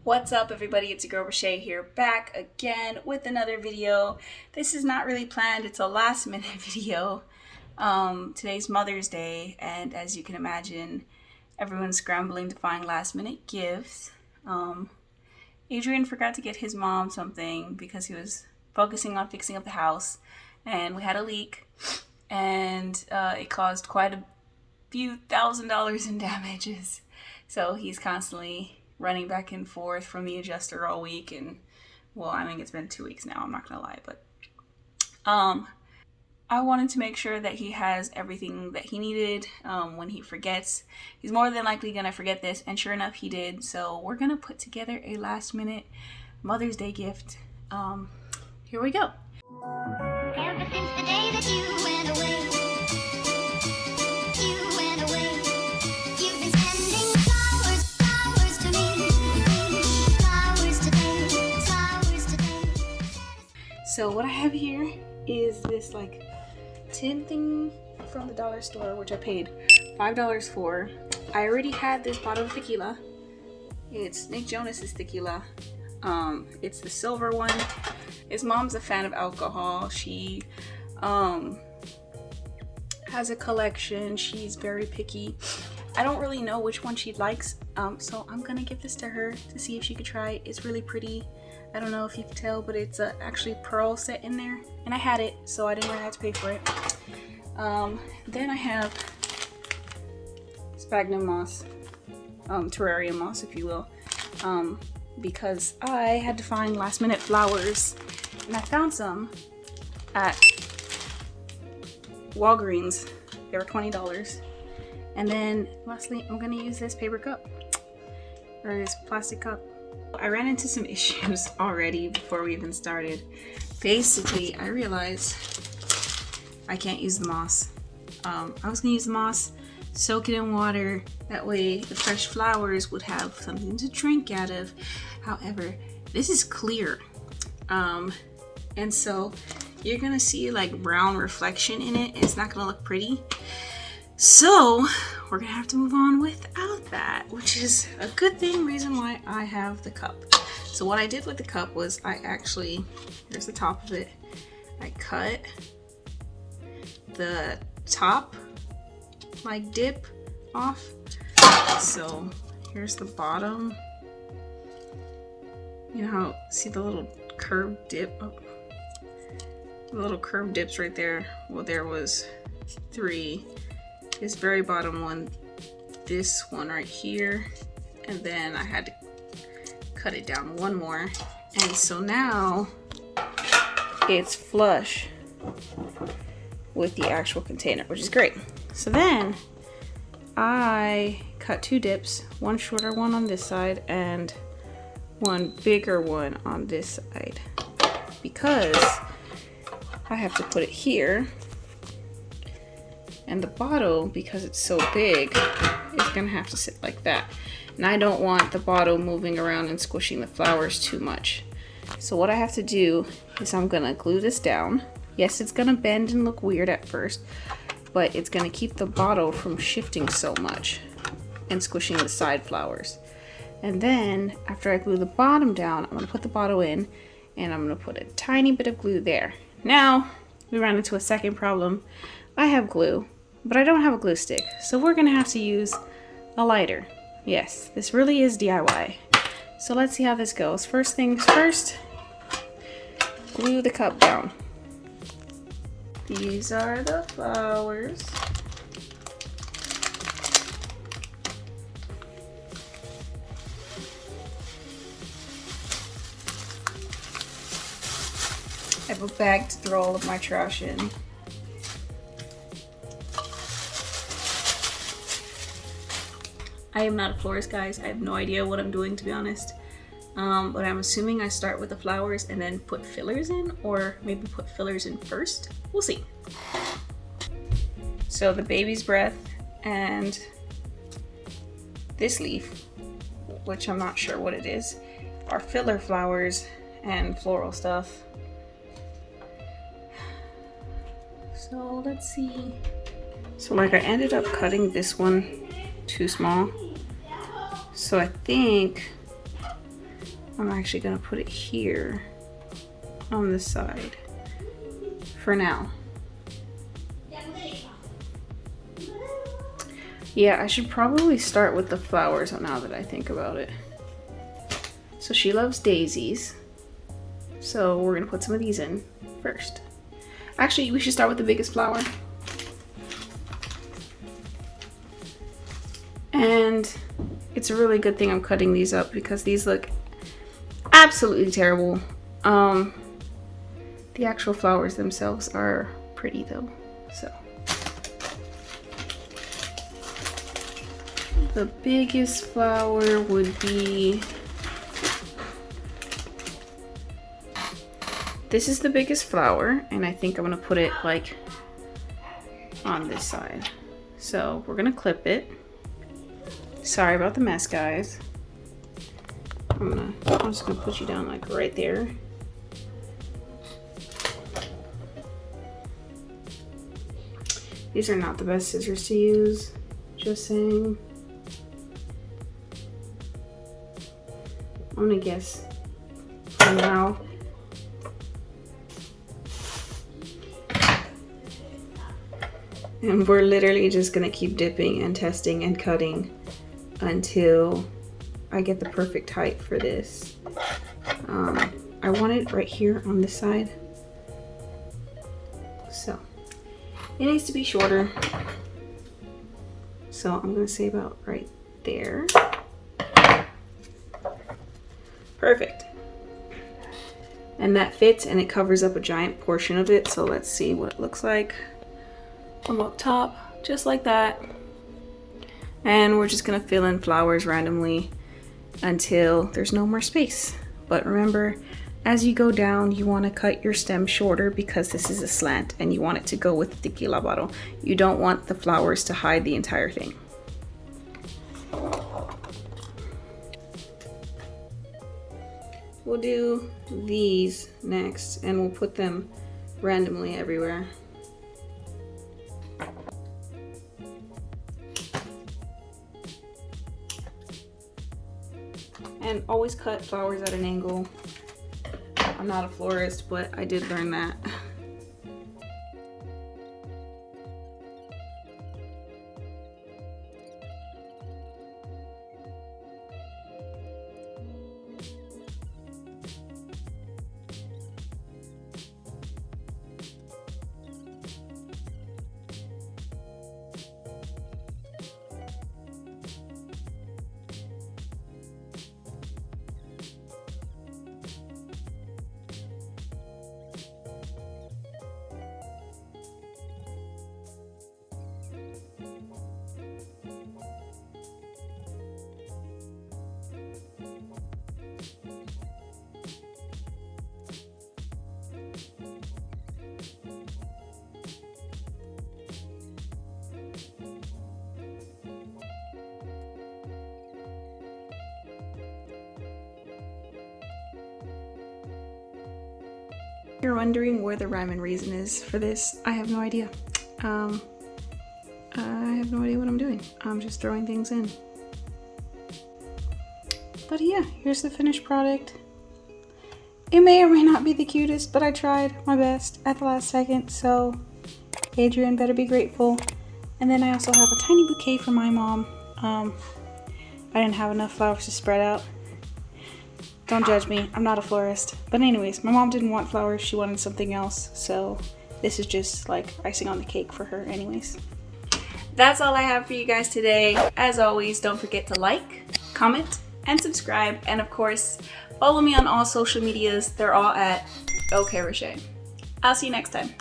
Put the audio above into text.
What's up, everybody? It's your girl Richay here, back again with another video. This is not really planned, it's a last minute video. Today's Mother's Day, and as you can imagine, everyone's scrambling to find last minute gifts. Adrian forgot to get his mom something because he was focusing on fixing up the house, and we had a leak, and it caused quite a few $1,000s in damages. So he's constantly running back and forth from the adjuster all week, and well, I mean, it's been 2 weeks now, I'm not gonna lie, but I wanted to make sure that he has everything that he needed when he forgets. He's more than likely gonna forget this, and sure enough he did. So we're gonna put together a last minute Mother's Day gift. Here we go. Ever since the day that you went away, you've been sending flowers to me, flowers today. So what I have here is this like tin thing from the dollar store, which I paid $5 for. I already had this bottle of tequila. It's Nick Jonas's tequila. It's the silver one. His mom's a fan of alcohol. She has a collection. She's very picky. I don't really know which one she likes, so I'm gonna give this to her to see if she could try it. It's really pretty. I don't know if you can tell, but it's actually pearl set in there, and I had it, so I didn't really have to pay for it. Then I have sphagnum moss, terrarium moss, if you will, because I had to find last minute flowers, and I found some at Walgreens. They were $20. And then lastly, I'm gonna use this paper cup, or this plastic cup. I ran into some issues already before we even started. Basically, I realized I can't use the moss. I was gonna use the moss, soak it in water, that way the fresh flowers would have something to drink out of. However, this is clear, and so you're gonna see like brown reflection in it. It's not gonna look pretty. So we're gonna have to move on without that, which is a good thing, reason why I have the cup. So what I did with the cup was I actually, here's the top of it, I cut the top like dip off. So here's the bottom. You know how, see the little curved dip? Oh, the little curved dips right there. Well, there was 3. This very bottom one, this one right here, and then I had to cut it down one more, and so now it's flush with the actual container, which is great. So then I cut 2 dips, one shorter one on this side and one bigger one on this side, because I have to put it here. And the bottle, because it's so big, is gonna have to sit like that. And I don't want the bottle moving around and squishing the flowers too much. So what I have to do is I'm gonna glue this down. Yes, it's gonna bend and look weird at first, but it's gonna keep the bottle from shifting so much and squishing the side flowers. And then after I glue the bottom down, I'm gonna put the bottle in, and I'm gonna put a tiny bit of glue there. Now, we ran into a second problem. I have glue, but I don't have a glue stick, so we're gonna have to use a lighter. Yes, this really is DIY. So let's see how this goes. First things first, glue the cup down. These are the flowers. I have a bag to throw all of my trash in. I am not a florist, guys. I have no idea what I'm doing, to be honest. But I'm assuming I start with the flowers and then put fillers in, or maybe put fillers in first. We'll see. So the baby's breath and this leaf, which I'm not sure what it is, are filler flowers and floral stuff. So let's see. So like I ended up cutting this one too small. So I think I'm actually gonna put it here on the side for now. Yeah, I should probably start with the flowers now that I think about it. So she loves daisies. So we're gonna put some of these in first. Actually, we should start with the biggest flower. And it's a really good thing I'm cutting these up because these look absolutely terrible. The actual flowers themselves are pretty though, so. The biggest flower would be, this is the biggest flower, and I think I'm gonna put it like on this side. So we're gonna clip it. Sorry about the mess, guys. I'm just gonna put you down like right there. These are not the best scissors to use, just saying. I'm gonna guess for now. And we're literally just gonna keep dipping and testing and cutting until I get the perfect height for this. I want it right here on this side. So it needs to be shorter. So I'm gonna say about right there. Perfect. And that fits and it covers up a giant portion of it. So let's see what it looks like from up top, just like that. And we're just gonna fill in flowers randomly until there's no more space. But remember, as you go down, you wanna cut your stem shorter because this is a slant and you want it to go with the tequila bottle. You don't want the flowers to hide the entire thing. We'll do these next and we'll put them randomly everywhere. And always cut flowers at an angle. I'm not a florist, but I did learn that. You're wondering where the rhyme and reason is for this. I have no idea. I have no idea what I'm doing. I'm just throwing things in. But yeah, here's the finished product. It may or may not be the cutest, but I tried my best at the last second, so Adrian better be grateful. And then I also have a tiny bouquet for my mom. I didn't have enough flowers to spread out. Don't judge me, I'm not a florist. But anyways, my mom didn't want flowers, she wanted something else. So this is just like icing on the cake for her anyways. That's all I have for you guys today. As always, don't forget to like, comment, and subscribe. And of course, follow me on all social medias. They're all at Okayrichay. I'll see you next time.